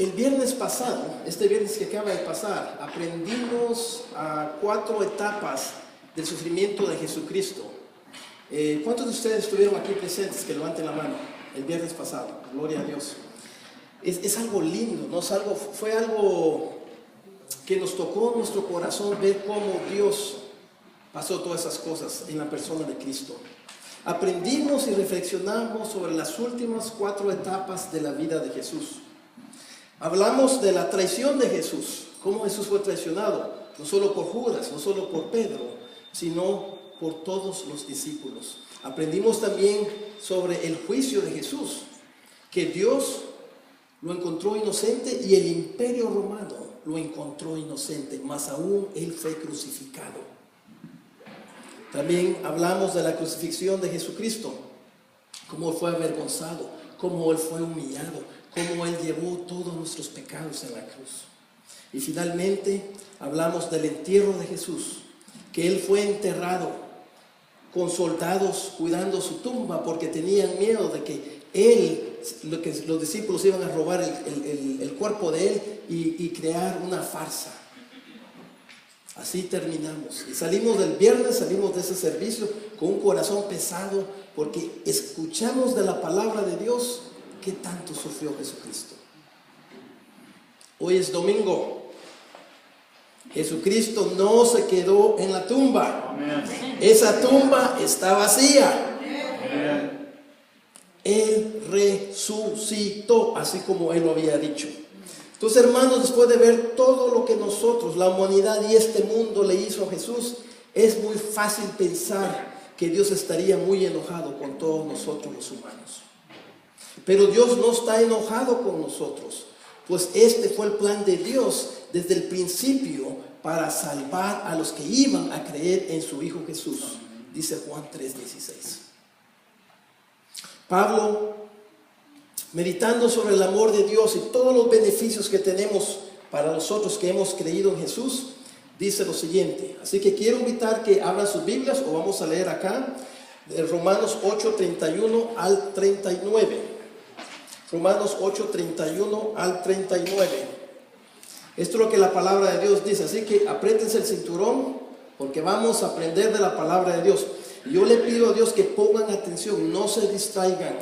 El viernes pasado, este viernes que acaba de pasar, aprendimos a 4 etapas del sufrimiento de Jesucristo. ¿Cuántos de ustedes estuvieron aquí presentes? Que levanten la mano. El viernes pasado, gloria a Dios. Es algo lindo, ¿no? Fue algo que nos tocó nuestro corazón ver cómo Dios pasó todas esas cosas en la persona de Cristo. Aprendimos y reflexionamos sobre las últimas 4 etapas de la vida de Jesús. Hablamos de la traición de Jesús, cómo Jesús fue traicionado, no solo por Judas, no solo por Pedro, sino por todos los discípulos. Aprendimos también sobre el juicio de Jesús, que Dios lo encontró inocente y el imperio romano lo encontró inocente, más aún él fue crucificado. También hablamos de la crucifixión de Jesucristo, cómo fue avergonzado, cómo él fue humillado, cómo él llevó todos nuestros pecados en la cruz. Y finalmente hablamos del entierro de Jesús, que él fue enterrado con soldados cuidando su tumba porque tenían miedo de que los discípulos iban a robar el cuerpo de él y crear una farsa. Así terminamos. Y salimos del viernes, salimos de ese servicio con un corazón pesado porque escuchamos de la palabra de Dios qué tanto sufrió Jesucristo. Hoy es domingo. Jesucristo no se quedó en la tumba. Amén. Esa tumba está vacía. Amén. Él resucitó, así como Él lo había dicho. Entonces, hermanos, después de ver todo lo que nosotros, la humanidad y este mundo le hizo a Jesús, es muy fácil pensar que Dios estaría muy enojado con todos nosotros los humanos. Pero Dios no está enojado con nosotros, pues este fue el plan de Dios desde el principio para salvar a los que iban a creer en su Hijo Jesús, dice Juan 3:16. Pablo, meditando sobre el amor de Dios y todos los beneficios que tenemos para nosotros que hemos creído en Jesús, dice lo siguiente. Así que quiero invitar que abran sus Biblias o vamos a leer acá de Romanos 8:31 al 39. Romanos 8:31 al 39. Esto es lo que la palabra de Dios dice. Así que apriétense el cinturón porque vamos a aprender de la palabra de Dios. Yo le pido a Dios que pongan atención, no se distraigan.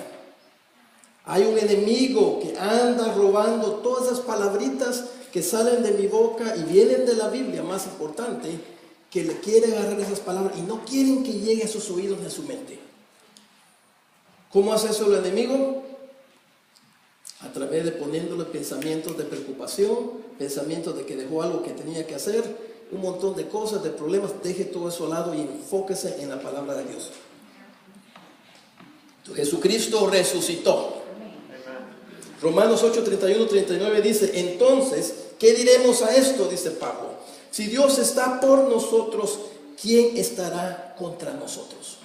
Hay un enemigo que anda robando todas esas palabritas que salen de mi boca y vienen de la Biblia, más importante, que le quiere agarrar esas palabras y no quieren que llegue a sus oídos ni a su mente. ¿Cómo hace eso el enemigo? A través de poniéndole pensamientos de preocupación, pensamientos de que dejó algo que tenía que hacer, un montón de cosas, de problemas. Deje todo eso al lado y enfóquese en la palabra de Dios. Jesucristo resucitó. Romanos 8:31-39 dice: entonces, ¿qué diremos a esto? Dice Pablo. Si Dios está por nosotros, ¿quién estará contra nosotros?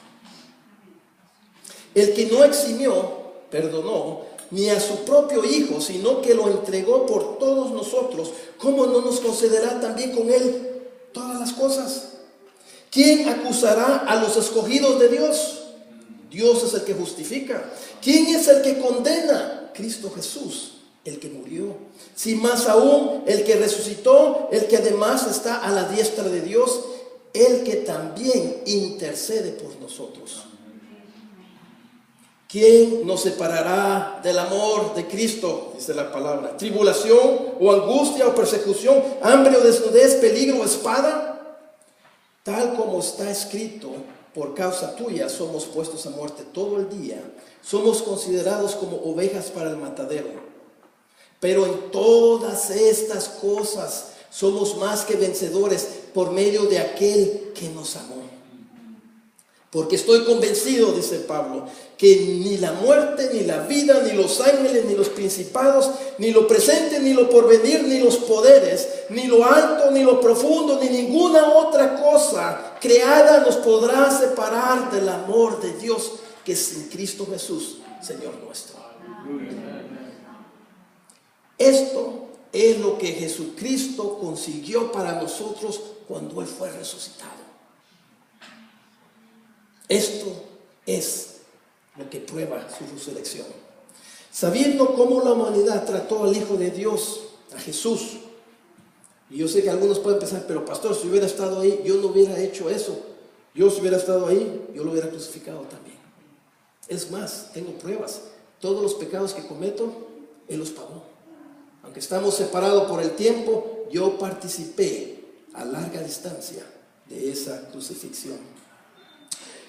El que no eximió, perdonó, ni a su propio Hijo, sino que lo entregó por todos nosotros, ¿cómo no nos concederá también con Él todas las cosas? ¿Quién acusará a los escogidos de Dios? Dios es el que justifica. ¿Quién es el que condena? Cristo Jesús, el que murió. Si más aún, el que resucitó, el que además está a la diestra de Dios, el que también intercede por nosotros. ¿Quién nos separará del amor de Cristo? Dice la palabra. ¿Tribulación o angustia o persecución, hambre o desnudez, peligro o espada? Tal como está escrito, por causa tuya somos puestos a muerte todo el día. Somos considerados como ovejas para el matadero. Pero en todas estas cosas somos más que vencedores por medio de aquel que nos amó. Porque estoy convencido, dice Pablo, que ni la muerte, ni la vida, ni los ángeles, ni los principados, ni lo presente, ni lo porvenir, ni los poderes, ni lo alto, ni lo profundo, ni ninguna otra cosa creada nos podrá separar del amor de Dios que es en Cristo Jesús, Señor nuestro. Esto es lo que Jesucristo consiguió para nosotros cuando Él fue resucitado. Esto es lo que prueba su resurrección. Sabiendo cómo la humanidad trató al Hijo de Dios, a Jesús. Y yo sé que algunos pueden pensar, pero pastor, si hubiera estado ahí, yo no hubiera hecho eso. Yo si hubiera estado ahí, yo lo hubiera crucificado también. Es más, tengo pruebas. Todos los pecados que cometo, Él los pagó. Aunque estamos separados por el tiempo, yo participé a larga distancia de esa crucifixión.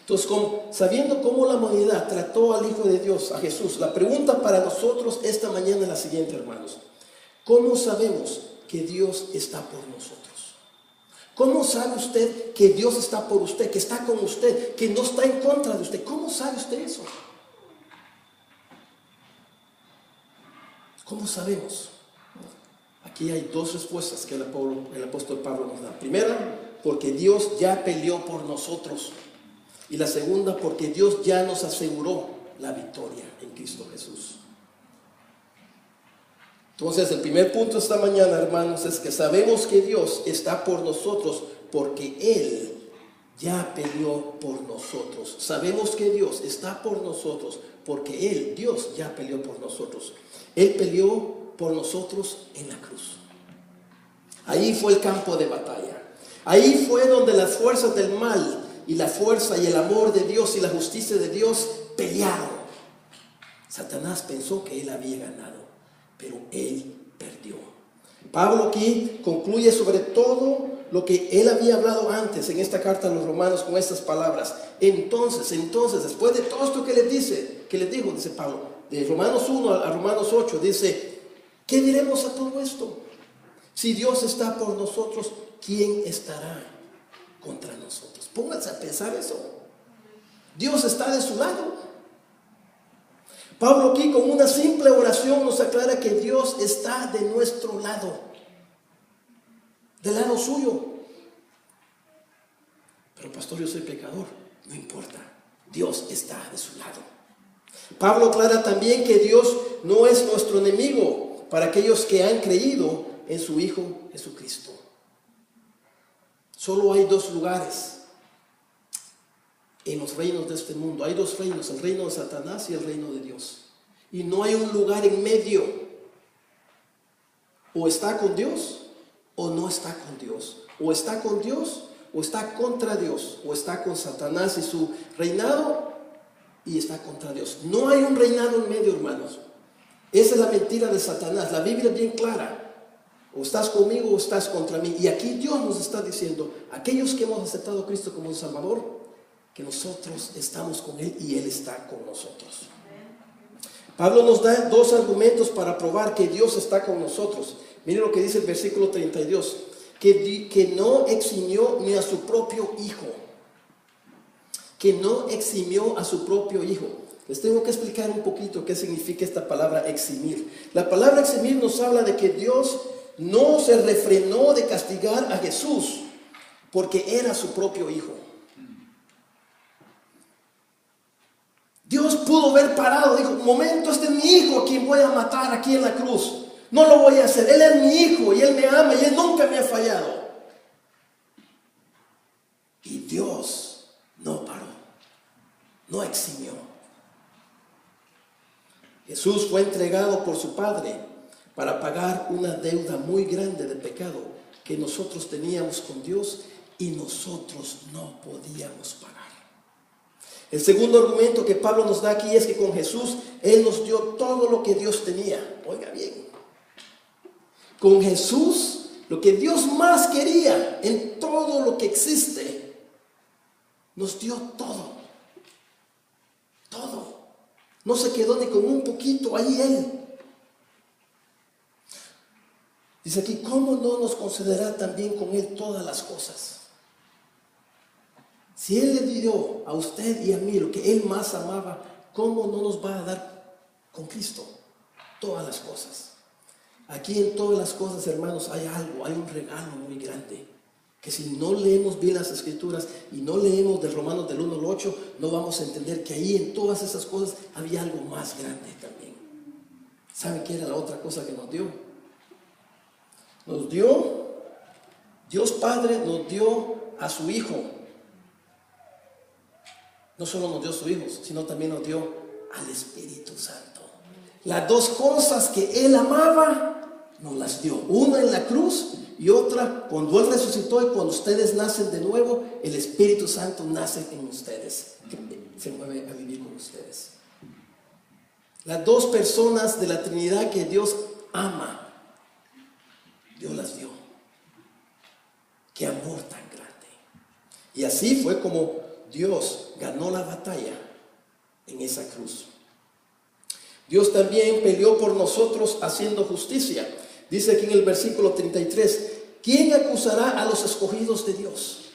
Entonces, sabiendo cómo la humanidad trató al Hijo de Dios, a Jesús, la pregunta para nosotros esta mañana es la siguiente, hermanos. ¿Cómo sabemos que Dios está por nosotros? ¿Cómo sabe usted que Dios está por usted, que está con usted, que no está en contra de usted? ¿Cómo sabe usted eso? ¿Cómo sabemos? Aquí hay dos respuestas que el apóstol Pablo nos da. Primera, porque Dios ya peleó por nosotros. Y la segunda, porque Dios ya nos aseguró la victoria en Cristo Jesús. Entonces, el primer punto esta mañana, hermanos, es que sabemos que Dios está por nosotros porque Él ya peleó por nosotros. Sabemos que Dios está por nosotros porque Él, Dios, ya peleó por nosotros. Él peleó por nosotros en la cruz. Ahí fue el campo de batalla. Ahí fue donde las fuerzas del mal y la fuerza y el amor de Dios y la justicia de Dios pelearon. Satanás pensó que él había ganado, pero él perdió. Pablo aquí concluye sobre todo lo que él había hablado antes en esta carta a los romanos con estas palabras. Entonces, después de todo esto que les dijo, dice Pablo, de Romanos 1 a Romanos 8, dice, ¿qué diremos a todo esto? Si Dios está por nosotros, ¿quién estará contra nosotros? Pónganse a pensar eso. Dios está de su lado. Pablo aquí con una simple oración nos aclara que Dios está de nuestro lado, del lado suyo. Pero pastor, yo soy pecador. No importa, Dios está de su lado. Pablo aclara también que Dios no es nuestro enemigo para aquellos que han creído en su Hijo Jesucristo. Solo hay dos lugares en los reinos de este mundo. Hay dos reinos, el reino de Satanás y el reino de Dios. Y no hay un lugar en medio. O está con Dios o no está con Dios. O está con Dios o está contra Dios. O está con Satanás y su reinado y está contra Dios. No hay un reinado en medio, hermanos. Esa es la mentira de Satanás. La Biblia es bien clara. O estás conmigo o estás contra mí. Y aquí Dios nos está diciendo, aquellos que hemos aceptado a Cristo como un Salvador, que nosotros estamos con Él y Él está con nosotros. Pablo nos da dos argumentos para probar que Dios está con nosotros. Miren lo que dice el versículo 32, que no eximió ni a su propio Hijo. Que no eximió a su propio Hijo. Les tengo que explicar un poquito qué significa esta palabra eximir. La palabra eximir nos habla de que Dios no se refrenó de castigar a Jesús porque era su propio Hijo. Dios pudo haber parado, dijo, un momento, este es mi hijo a quien voy a matar aquí en la cruz. No lo voy a hacer, Él es mi hijo y Él me ama y Él nunca me ha fallado. Y Dios no paró, no eximió. Jesús fue entregado por su Padre para pagar una deuda muy grande de pecado que nosotros teníamos con Dios y nosotros no podíamos pagar. El segundo argumento que Pablo nos da aquí es que con Jesús Él nos dio todo lo que Dios tenía. Oiga bien, con Jesús lo que Dios más quería en todo lo que existe, nos dio todo. Todo. No se quedó ni con un poquito ahí Él. Dice aquí, ¿cómo no nos concederá también con Él todas las cosas? Si Él le dio a usted y a mí lo que Él más amaba, ¿cómo no nos va a dar con Cristo todas las cosas? Aquí en todas las cosas, hermanos, hay algo, hay un regalo muy grande. Que si no leemos bien las Escrituras y no leemos de Romanos del 1 al 8, no vamos a entender que ahí en todas esas cosas había algo más grande también. ¿Saben qué era la otra cosa que nos dio? Nos dio, Dios Padre nos dio a su Hijo. No solo nos dio a su Hijo, sino también nos dio al Espíritu Santo. Las dos cosas que Él amaba, nos las dio. Una en la cruz y otra cuando Él resucitó, y cuando ustedes nacen de nuevo, el Espíritu Santo nace en ustedes, se mueve a vivir con ustedes. Las dos personas de la Trinidad que Dios ama, Dios las dio. Qué amor tan grande. Y así fue como Dios ganó la batalla en esa cruz. Dios también peleó por nosotros haciendo justicia. Dice aquí en el versículo 33, ¿quién acusará a los escogidos de Dios?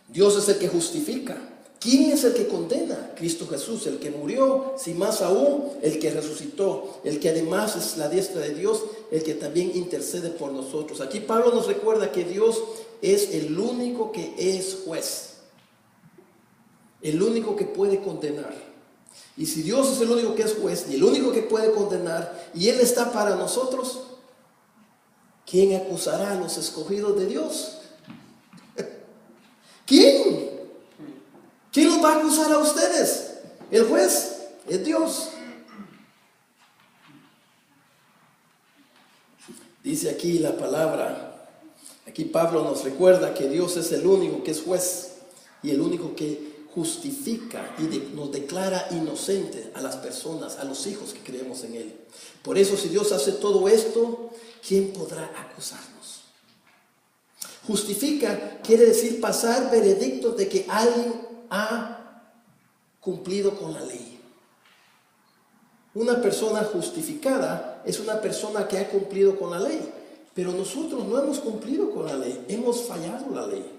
Dios es el que justifica. ¿Quién es el que condena? Cristo Jesús, el que murió, si más aún, el que resucitó, el que además es la diestra de Dios, el que también intercede por nosotros. Aquí Pablo nos recuerda que Dios es el único que es juez, el único que puede condenar. Y si Dios es el único que es juez y el único que puede condenar, y Él está para nosotros, ¿quién acusará a los escogidos de Dios? ¿Quién? ¿Quién los va a acusar a ustedes? El juez es Dios. Dice aquí la palabra, aquí Pablo nos recuerda que Dios es el único que es juez y el único que justifica y nos declara inocentes a las personas, a los hijos que creemos en Él. Por eso, si Dios hace todo esto, ¿quién podrá acusarnos? Justifica quiere decir pasar veredicto de que alguien ha cumplido con la ley. Una persona justificada es una persona que ha cumplido con la ley, pero nosotros no hemos cumplido con la ley, hemos fallado la ley.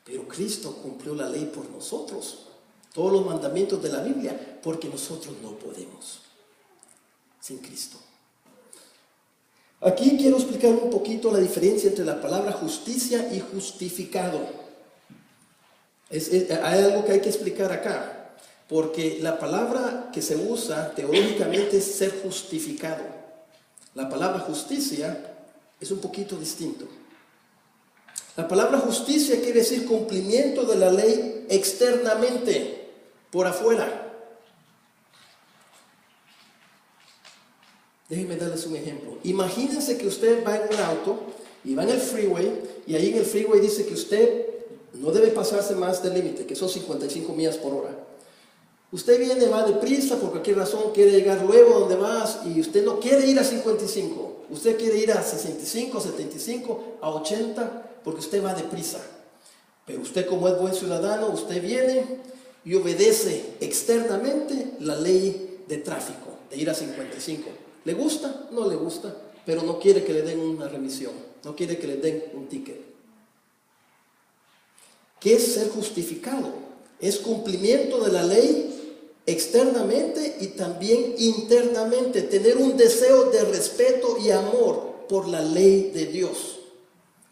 Pero Cristo cumplió la ley por nosotros, todos los mandamientos de la Biblia, porque nosotros no podemos sin Cristo. Aquí quiero explicar un poquito la diferencia entre la palabra justicia y justificado. Hay algo que hay que explicar acá, porque la palabra que se usa teológicamente es ser justificado. La palabra justicia es un poquito distinto. La palabra justicia quiere decir cumplimiento de la ley externamente, por afuera. Déjenme darles un ejemplo. Imagínense que usted va en un auto y va en el freeway, y ahí en el freeway dice que usted no debe pasarse más del límite, que son 55 millas por hora. Usted viene, va deprisa, por cualquier razón quiere llegar luego donde vas, y usted no quiere ir a 55, usted quiere ir a 65, 75, a 80, porque usted va deprisa. Pero usted, como es buen ciudadano, usted viene y obedece externamente la ley de tráfico, de ir a 55. ¿Le gusta? No le gusta, pero no quiere que le den una remisión, no quiere que le den un ticket. ¿Qué es ser justificado? Es cumplimiento de la ley externamente y también internamente. Tener un deseo de respeto y amor por la ley de Dios.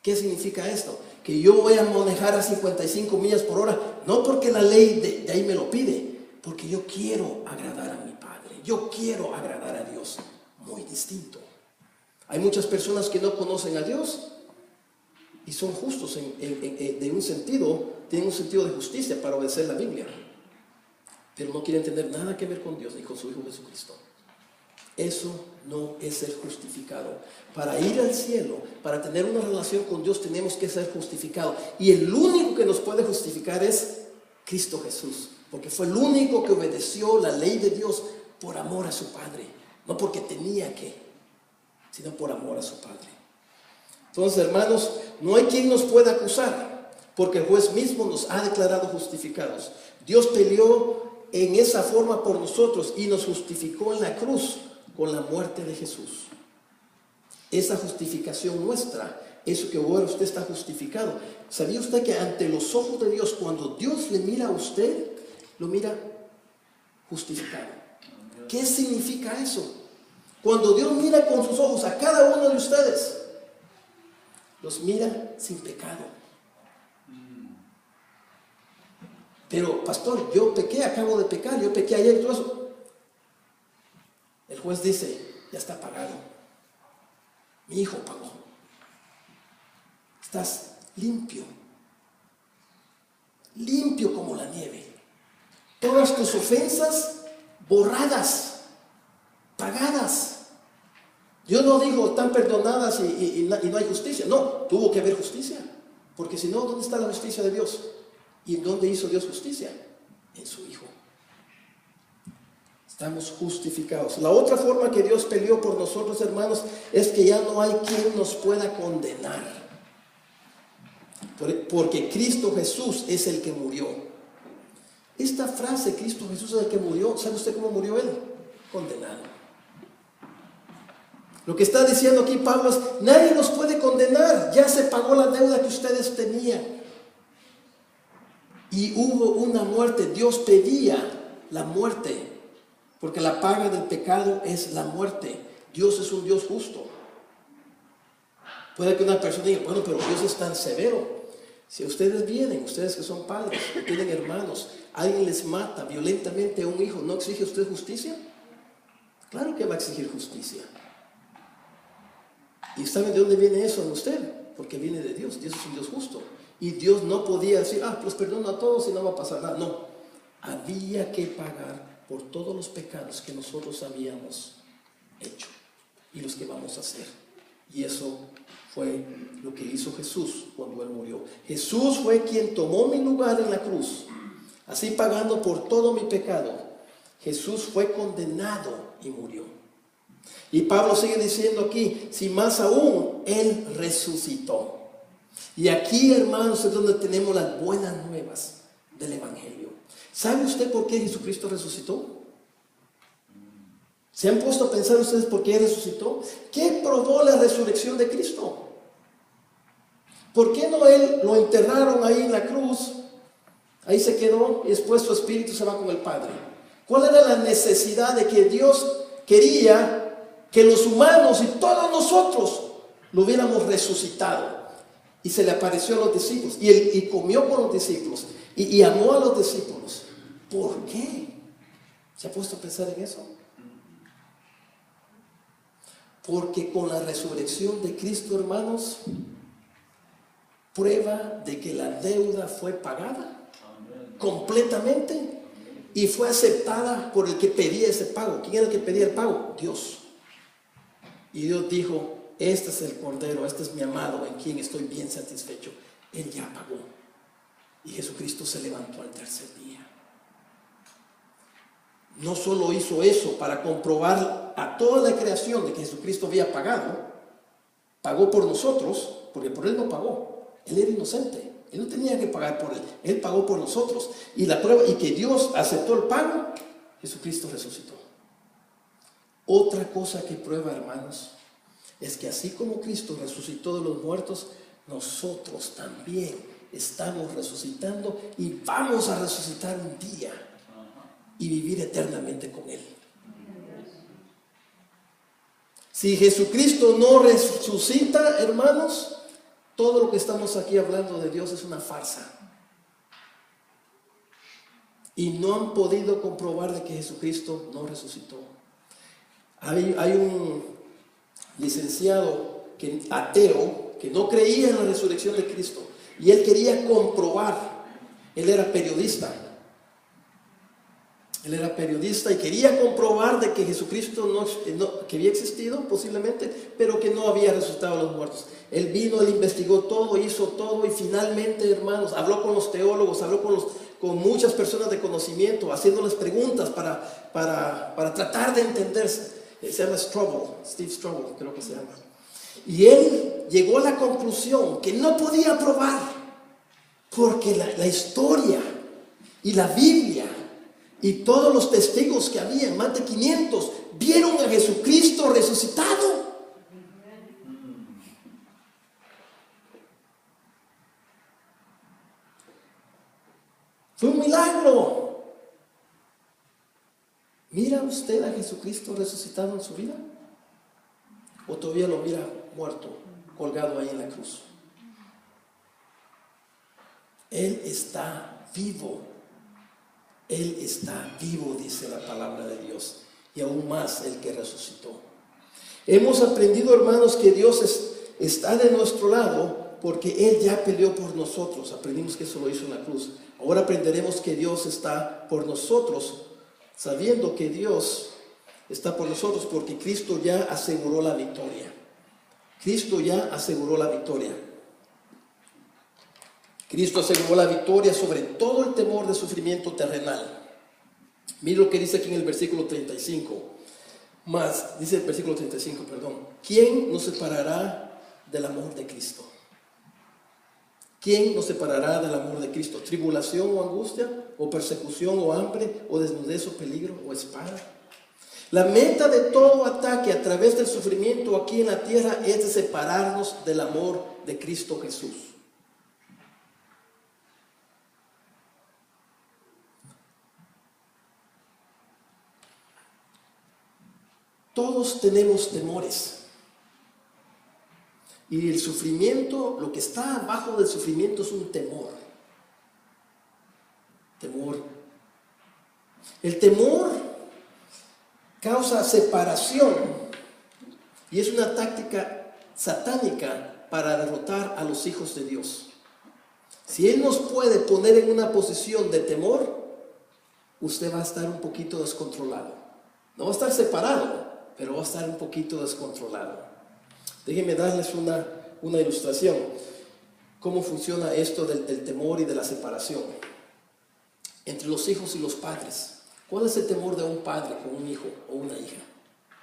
¿Qué significa esto? Que yo voy a manejar a 55 millas por hora, no porque la ley de ahí me lo pide, porque yo quiero agradar a mi Padre, yo quiero agradar a Dios. Muy distinto. Hay muchas personas que no conocen a Dios y son justos de un sentido, tienen un sentido de justicia para obedecer la Biblia, pero no quieren tener nada que ver con Dios ni con su Hijo Jesucristo. Eso no es ser justificado. Para ir al cielo, para tener una relación con Dios, tenemos que ser justificados, y el único que nos puede justificar es Cristo Jesús, porque fue el único que obedeció la ley de Dios por amor a su Padre, no porque tenía que, sino por amor a su Padre. Entonces, hermanos, no hay quien nos pueda acusar, porque el juez mismo nos ha declarado justificados. Dios peleó en esa forma por nosotros y nos justificó en la cruz con la muerte de Jesús. Esa justificación nuestra, eso que ahora usted está justificado. ¿Sabía usted que ante los ojos de Dios, cuando Dios le mira a usted, lo mira justificado? ¿Qué significa eso? Cuando Dios mira con sus ojos a cada uno de ustedes, los mira sin pecado. Pero, pastor, yo pequé, acabo de pecar, yo pequé ayer, todo eso. El juez dice, ya está pagado. Mi hijo pagó. Estás limpio. Limpio como la nieve. todas tus ofensas borradas, pagadas. Dios no dijo están perdonadas y no hay justicia. No, tuvo que haber justicia. Porque si no, ¿dónde está la justicia de Dios? ¿Y en dónde hizo Dios justicia? En su Hijo. Estamos justificados. La otra forma que Dios peleó por nosotros, hermanos, es que ya no hay quien nos pueda condenar. Porque Cristo Jesús es el que murió. Esta frase, Cristo Jesús es el que murió, ¿sabe usted cómo murió Él? Condenado. Lo que está diciendo aquí Pablo es, nadie nos puede condenar, ya se pagó la deuda que ustedes tenían. Y hubo una muerte, Dios pedía la muerte, porque la paga del pecado es la muerte. Dios es un Dios justo. Puede que una persona diga, bueno, pero Dios es tan severo. Si ustedes vienen, ustedes que son padres, que tienen hermanos, alguien les mata violentamente a un hijo, ¿no exige usted justicia? Claro que va a exigir justicia. ¿Y saben de dónde viene eso en usted? Porque viene de Dios. Dios es un Dios justo. Y Dios no podía decir, pues perdono a todos y no va a pasar nada. No, había que pagar por todos los pecados que nosotros habíamos hecho y los que vamos a hacer. Y eso fue lo que hizo Jesús cuando Él murió. Jesús fue quien tomó mi lugar en la cruz, así pagando por todo mi pecado. Jesús fue condenado y murió. Y Pablo sigue diciendo aquí, si más aún, Él resucitó. Y aquí, hermanos, es donde tenemos las buenas nuevas del Evangelio. ¿Sabe usted por qué Jesucristo resucitó? ¿Se han puesto a pensar ustedes por qué resucitó? ¿Qué probó la resurrección de Cristo? ¿Por qué no Él lo enterraron ahí en la cruz? Ahí se quedó y después su espíritu se va con el Padre. ¿Cuál era la necesidad de que Dios quería que los humanos y todos nosotros lo hubiéramos resucitado? Y se le apareció a los discípulos y comió con los discípulos y amó a los discípulos. ¿Por qué? ¿Se ha puesto a pensar en eso? Porque con la resurrección de Cristo, hermanos, prueba de que la deuda fue pagada completamente y fue aceptada por el que pedía ese pago. ¿Quién era el que pedía el pago? Dios. Y Dios dijo, este es el Cordero, este es mi amado, en quien estoy bien satisfecho. Él ya pagó. Y Jesucristo se levantó al tercer día. No solo hizo eso para comprobar a toda la creación de que Jesucristo había pagado, pagó por nosotros, porque por Él no pagó. Él era inocente. Él no tenía que pagar por Él. Él pagó por nosotros. Y la prueba, y que Dios aceptó el pago, Jesucristo resucitó. Otra cosa que prueba, hermanos, es que así como Cristo resucitó de los muertos, nosotros también estamos resucitando y vamos a resucitar un día y vivir eternamente con Él. Si Jesucristo no resucita, hermanos, todo lo que estamos aquí hablando de Dios es una farsa. Y no han podido comprobar de que Jesucristo no resucitó. Hay un licenciado ateo que no creía en la resurrección de Cristo y él quería comprobar. Él era periodista y quería comprobar de que Jesucristo que había existido posiblemente, pero que no había resucitado a los muertos. Él vino, él investigó todo, hizo todo y finalmente, hermanos, habló con los teólogos, habló con muchas personas de conocimiento, haciéndoles preguntas para tratar de entenderse. Se llama Steve Strobel, creo que se llama. Y él llegó a la conclusión que no podía probar, porque la historia y la Biblia y todos los testigos que había, más de 500, vieron a Jesucristo resucitado. Fue un milagro. ¿Mira usted a Jesucristo resucitado en su vida? ¿O todavía lo mira muerto, colgado ahí en la cruz? Él está vivo. Él está vivo, dice la palabra de Dios. Y aún más el que resucitó. Hemos aprendido, hermanos, que Dios está de nuestro lado porque Él ya peleó por nosotros. Aprendimos que eso lo hizo en la cruz. Ahora aprenderemos que Dios está por nosotros, sabiendo que Dios está por nosotros porque Cristo ya aseguró la victoria. Cristo ya aseguró la victoria. Cristo aseguró la victoria sobre todo el temor de sufrimiento terrenal. Mira lo que dice aquí en el versículo 35. Dice el versículo 35, perdón. ¿Quién nos separará del amor de Cristo? ¿Quién nos separará del amor de Cristo? ¿Tribulación o angustia? ¿O persecución o hambre? ¿O desnudez o peligro? ¿O espada? La meta de todo ataque a través del sufrimiento aquí en la tierra es de separarnos del amor de Cristo Jesús. Todos tenemos temores. Y el sufrimiento, lo que está abajo del sufrimiento es un temor. Temor. El temor causa separación y es una táctica satánica para derrotar a los hijos de Dios. Si Él nos puede poner en una posición de temor, usted va a estar un poquito descontrolado. No va a estar separado, pero va a estar un poquito descontrolado. Déjenme darles una ilustración. ¿Cómo funciona esto del temor y de la separación entre los hijos y los padres? ¿Cuál es el temor de un padre con un hijo o una hija?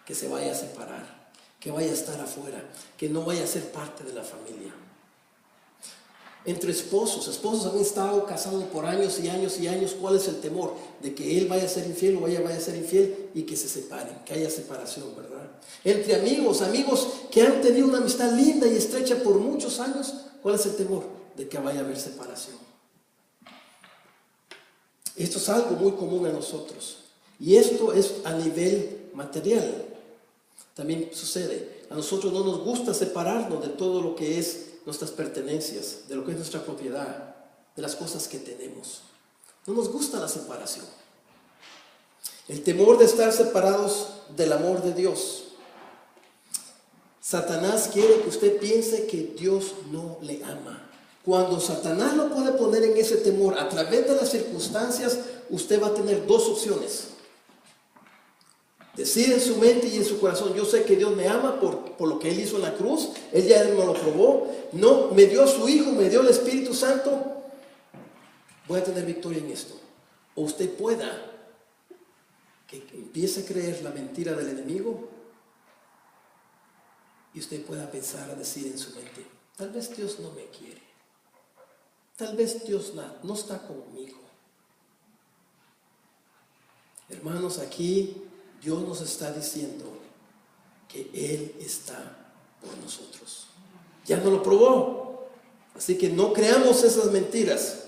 Que se vaya a separar, que vaya a estar afuera, que no vaya a ser parte de la familia. Entre esposos han estado casados por años y años y años. ¿Cuál es el temor? De que él vaya a ser infiel o ella vaya a ser infiel y que se separen, que haya separación, ¿verdad? Entre amigos que han tenido una amistad linda y estrecha por muchos años, ¿cuál es el temor? De que vaya a haber separación. Esto es algo muy común a nosotros. Y esto es a nivel material. También sucede. A nosotros no nos gusta separarnos de todo lo que es nuestras pertenencias, de lo que es nuestra propiedad, de las cosas que tenemos. No nos gusta la separación. El temor de estar separados del amor de Dios. Satanás quiere que usted piense que Dios no le ama. Cuando Satanás lo puede poner en ese temor a través de las circunstancias, usted va a tener dos opciones. Decir en su mente y en su corazón: yo sé que Dios me ama por lo que Él hizo en la cruz. Él ya me lo probó. No, me dio a su Hijo, me dio el Espíritu Santo. Voy a tener victoria en esto. O usted pueda que empiece a creer la mentira del enemigo y usted pueda pensar, a decir en su mente: tal vez Dios no me quiere. Tal vez Dios no está conmigo. Hermanos, aquí Dios nos está diciendo que Él está por nosotros. Ya nos lo probó. Así que no creamos esas mentiras.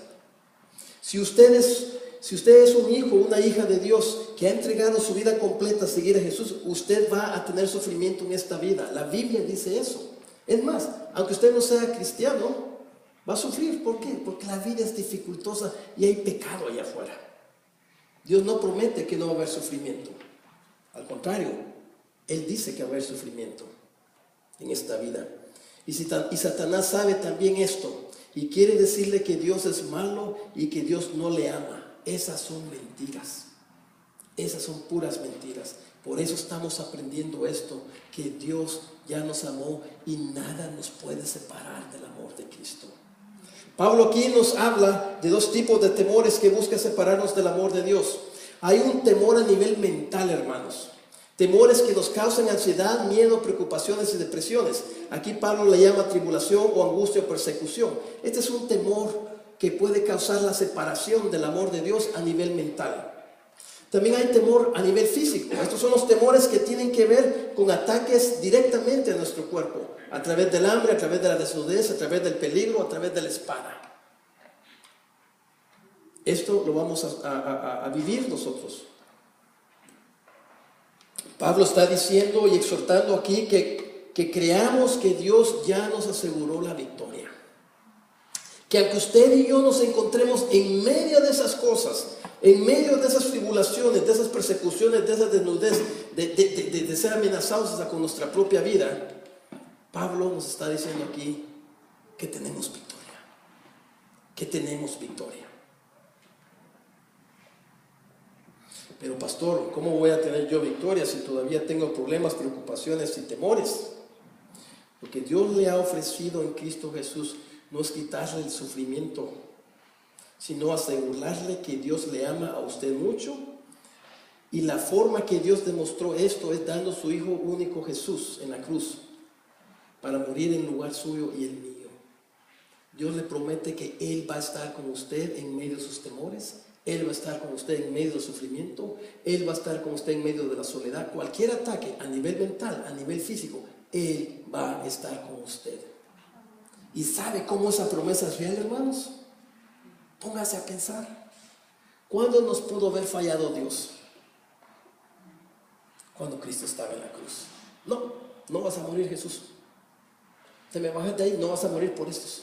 Si usted es un hijo o una hija de Dios que ha entregado su vida completa a seguir a Jesús, usted va a tener sufrimiento en esta vida. La Biblia dice eso. Es más, aunque usted no sea cristiano, va a sufrir. ¿Por qué? Porque la vida es dificultosa y hay pecado allá afuera. Dios no promete que no va a haber sufrimiento. Al contrario, Él dice que va a haber sufrimiento en esta vida. Y Satanás sabe también esto y quiere decirle que Dios es malo y que Dios no le ama. Esas son mentiras. Esas son puras mentiras. Por eso estamos aprendiendo esto, que Dios ya nos amó y nada nos puede separar del amor de Cristo. Pablo aquí nos habla de dos tipos de temores que buscan separarnos del amor de Dios. Hay un temor a nivel mental, hermanos. Temores que nos causan ansiedad, miedo, preocupaciones y depresiones. Aquí Pablo le llama tribulación o angustia o persecución. Este es un temor que puede causar la separación del amor de Dios a nivel mental. También hay temor a nivel físico. Estos son los temores que tienen que ver con ataques directamente a nuestro cuerpo. A través del hambre, a través de la desnudez, a través del peligro, a través de la espada. Esto lo vamos a vivir nosotros. Pablo está diciendo y exhortando aquí que creamos que Dios ya nos aseguró la victoria. Que aunque usted y yo nos encontremos en medio de esas cosas, en medio de esas tribulaciones, de esas persecuciones, de esa desnudez, de ser amenazados hasta con nuestra propia vida, Pablo nos está diciendo aquí que tenemos victoria. Que tenemos victoria. Pero pastor, ¿cómo voy a tener yo victoria si todavía tengo problemas, preocupaciones y temores? Lo que Dios le ha ofrecido en Cristo Jesús no es quitarle el sufrimiento, sino asegurarle que Dios le ama a usted mucho. Y la forma que Dios demostró esto es dando a su Hijo único Jesús en la cruz para morir en lugar suyo y el mío. Dios le promete que Él va a estar con usted en medio de sus temores. Él va a estar con usted en medio del sufrimiento. Él va a estar con usted en medio de la soledad. Cualquier ataque a nivel mental, a nivel físico, Él va a estar con usted. ¿Y sabe cómo esa promesa es real, hermanos? Póngase a pensar. ¿Cuándo nos pudo haber fallado Dios? Cuando Cristo estaba en la cruz. No vas a morir, Jesús. Te me bajas de ahí, no vas a morir por estos.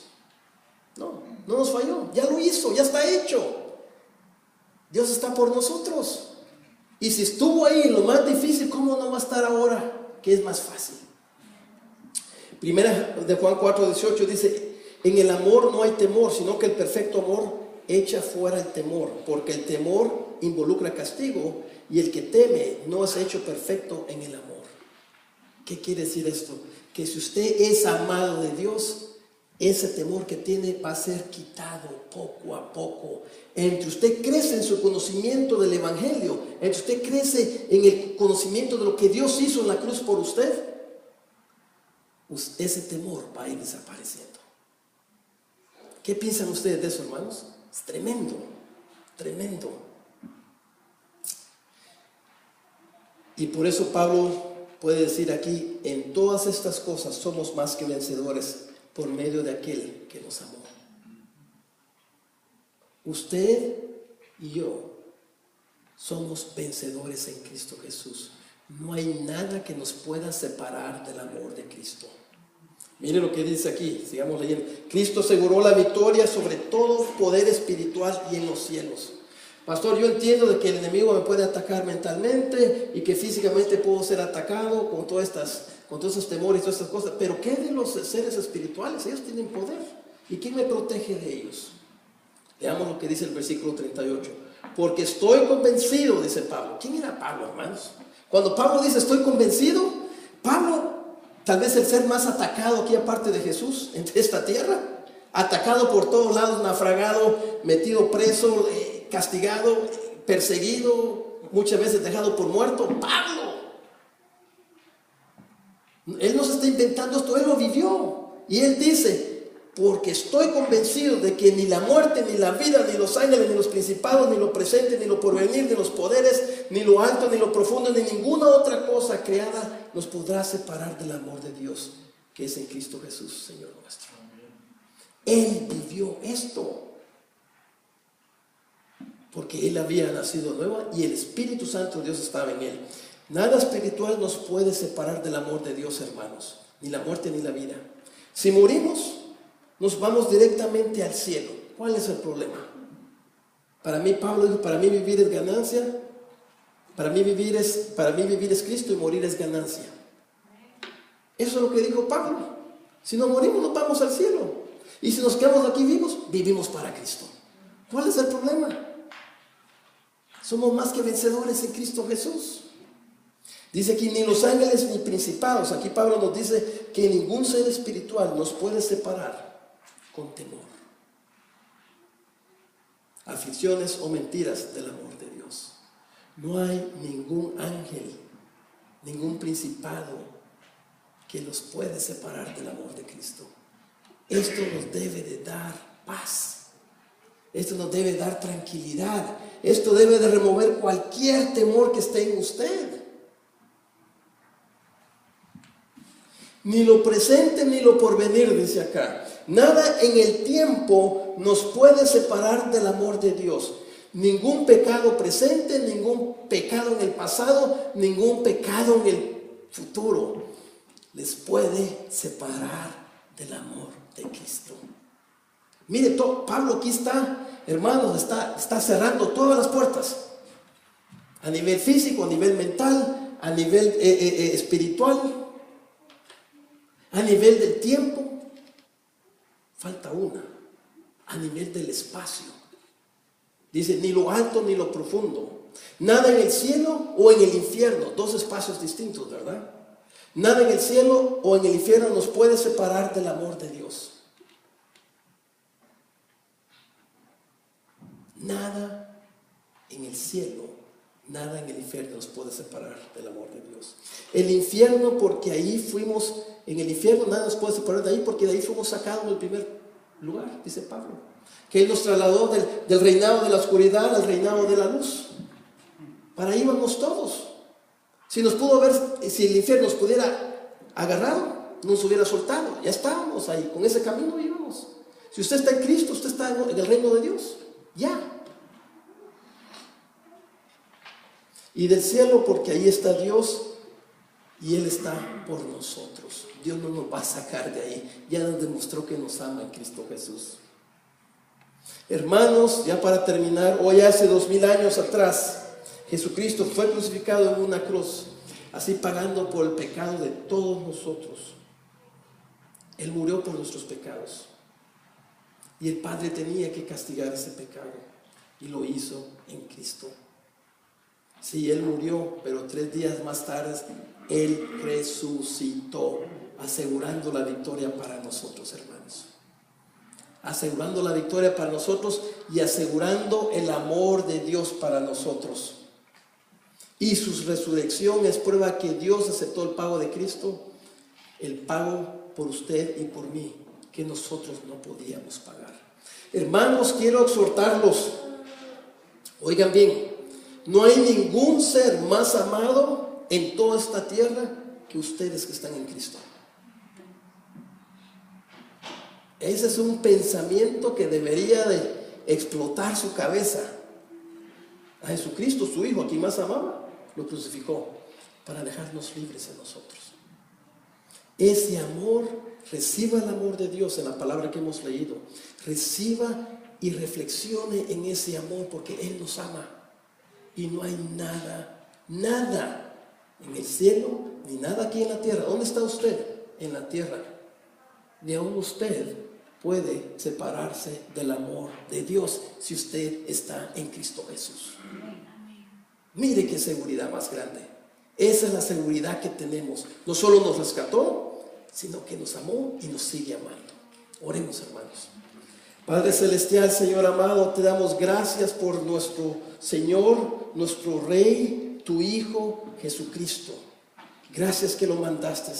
No nos falló. Ya lo hizo, ya está hecho. Dios está por nosotros. Y si estuvo ahí en lo más difícil, ¿cómo no va a estar ahora? Que es más fácil. Primera de Juan 4:18 dice: en el amor no hay temor, sino que el perfecto amor echa fuera el temor, porque el temor involucra castigo, y el que teme no es hecho perfecto en el amor. ¿Qué quiere decir esto? Que si usted es amado de Dios, ese temor que tiene va a ser quitado poco a poco. Entre usted crece en su conocimiento del Evangelio, entre usted crece en el conocimiento de lo que Dios hizo en la cruz por usted, ese temor va a ir desapareciendo. ¿Qué piensan ustedes de eso, hermanos? Es tremendo, tremendo. Y por eso Pablo puede decir aquí: en todas estas cosas somos más que vencedores por medio de aquel que nos amó. Usted y yo somos vencedores en Cristo Jesús. No hay nada que nos pueda separar del amor de Cristo. Mire lo que dice aquí, sigamos leyendo. Cristo aseguró la victoria sobre todo poder espiritual y en los cielos. Pastor, yo entiendo de que el enemigo me puede atacar mentalmente y que físicamente puedo ser atacado con todos esos temores y todas estas cosas, pero ¿qué de los seres espirituales? Ellos tienen poder. ¿Y quién me protege de ellos? Veamos lo que dice el versículo 38. Porque estoy convencido, dice Pablo. ¿Quién era Pablo, hermanos? Cuando Pablo dice estoy convencido, Pablo, tal vez el ser más atacado aquí aparte de Jesús en esta tierra, atacado por todos lados, naufragado, metido preso, castigado, perseguido, muchas veces dejado por muerto. Pablo, él no se está inventando esto, él lo vivió. Y él dice: porque estoy convencido de que ni la muerte, ni la vida, ni los ángeles, ni los principados, ni lo presente, ni lo porvenir, ni los poderes, ni lo alto, ni lo profundo, ni ninguna otra cosa creada nos podrá separar del amor de Dios que es en Cristo Jesús, Señor nuestro. Él vivió esto porque él había nacido nuevo y el Espíritu Santo de Dios estaba en él. Nada espiritual nos puede separar del amor de Dios, hermanos, ni la muerte ni la vida. Si morimos, nos vamos directamente al cielo. ¿Cuál es el problema? Para mí, Pablo dijo: para mí vivir es ganancia, para mí vivir es Cristo y morir es ganancia. Eso es lo que dijo Pablo. Si no morimos, nos vamos al cielo. Y si nos quedamos aquí vivos, vivimos para Cristo. ¿Cuál es el problema? Somos más que vencedores en Cristo Jesús. Dice aquí: ni los ángeles ni principados. Aquí Pablo nos dice que ningún ser espiritual nos puede separar con temor, aflicciones o mentiras del amor de Dios. No hay ningún ángel, ningún principado que los puede separar del amor de Cristo. Esto nos debe de dar paz. Esto nos debe dar tranquilidad. Esto debe de remover cualquier temor que esté en usted. Ni lo presente ni lo porvenir, dice acá. Nada en el tiempo nos puede separar del amor de Dios. Ningún pecado presente, ningún pecado en el pasado, ningún pecado en el futuro les puede separar del amor de Cristo. Mire, Pablo aquí está, hermanos, está cerrando todas las puertas. A nivel físico, a nivel mental, a nivel espiritual, a nivel del tiempo. Falta una, a nivel del espacio. Dice, ni lo alto ni lo profundo. Nada en el cielo o en el infierno. Dos espacios distintos, ¿verdad? Nada en el cielo o en el infierno nos puede separar del amor de Dios. Nada en el cielo, nada en el infierno nos puede separar del amor de Dios. El infierno, porque ahí fuimos, en el infierno nada nos puede separar de ahí, porque de ahí fuimos sacados del primer lugar, dice Pablo. Que Él nos trasladó del reinado de la oscuridad al reinado de la luz. Para ahí vamos todos. Si el infierno nos pudiera agarrado, nos hubiera soltado. Ya estábamos ahí, con ese camino íbamos. Si usted está en Cristo, usted está en el reino de Dios. Ya. Y del cielo, porque ahí está Dios y Él está por nosotros. Dios no nos va a sacar de ahí. Ya nos demostró que nos ama en Cristo Jesús. Hermanos, ya para terminar, hoy hace 2000 años atrás, Jesucristo fue crucificado en una cruz, así pagando por el pecado de todos nosotros. Él murió por nuestros pecados. Y el Padre tenía que castigar ese pecado. Y lo hizo en Cristo. Sí, Él murió, pero 3 días más tarde Él resucitó, asegurando la victoria para nosotros, hermanos. Asegurando la victoria para nosotros y asegurando el amor de Dios para nosotros. Y su resurrección es prueba que Dios aceptó el pago de Cristo, el pago por usted y por mí, que nosotros no podíamos pagar. Hermanos, quiero exhortarlos. Oigan bien, no hay ningún ser más amado en toda esta tierra que ustedes que están en Cristo. Ese es un pensamiento que debería de explotar su cabeza. A Jesucristo, su Hijo, a quien más amaba, lo crucificó para dejarnos libres a nosotros. Ese amor, reciba el amor de Dios en la palabra que hemos leído. Reciba y reflexione en ese amor, porque Él nos ama. Y no hay nada en el cielo, ni nada aquí en la tierra. ¿Dónde está usted? En la tierra. Ni aún usted puede separarse del amor de Dios si usted está en Cristo Jesús. Mire qué seguridad más grande. Esa es la seguridad que tenemos. No solo nos rescató, sino que nos amó y nos sigue amando. Oremos, hermanos. Padre Celestial, Señor amado, te damos gracias por nuestro Señor, nuestro Rey, tu Hijo Jesucristo. Gracias que lo mandaste.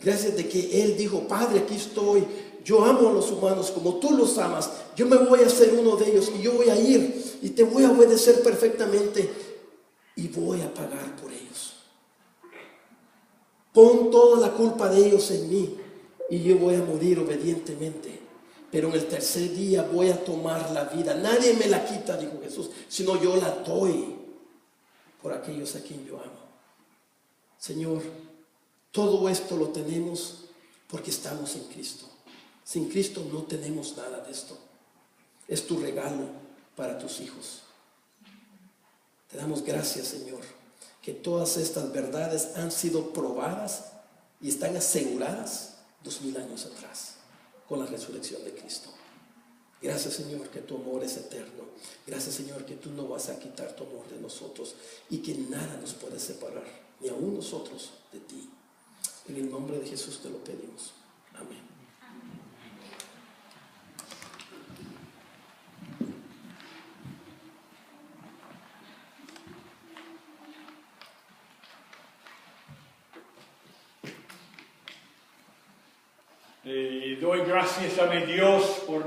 Gracias de que Él dijo, Padre, aquí estoy. Yo amo a los humanos como tú los amas. Yo me voy a hacer uno de ellos y yo voy a ir y te voy a obedecer perfectamente y voy a pagar por ellos. Pon toda la culpa de ellos en mí y yo voy a morir obedientemente. Pero en el tercer día voy a tomar la vida. Nadie me la quita, dijo Jesús, sino yo la doy por aquellos a quien yo amo. Señor, todo esto lo tenemos porque estamos en Cristo. Sin Cristo no tenemos nada de esto. Es tu regalo para tus hijos. Te damos gracias, Señor, que todas estas verdades han sido probadas y están aseguradas 2000 años atrás con la resurrección de Cristo. Gracias, Señor, que tu amor es eterno. Gracias, Señor, que tú no vas a quitar tu amor de nosotros y que nada nos puede separar, ni aún nosotros, de ti. En el nombre de Jesús te lo pedimos. Amén. Y doy gracias a mi Dios por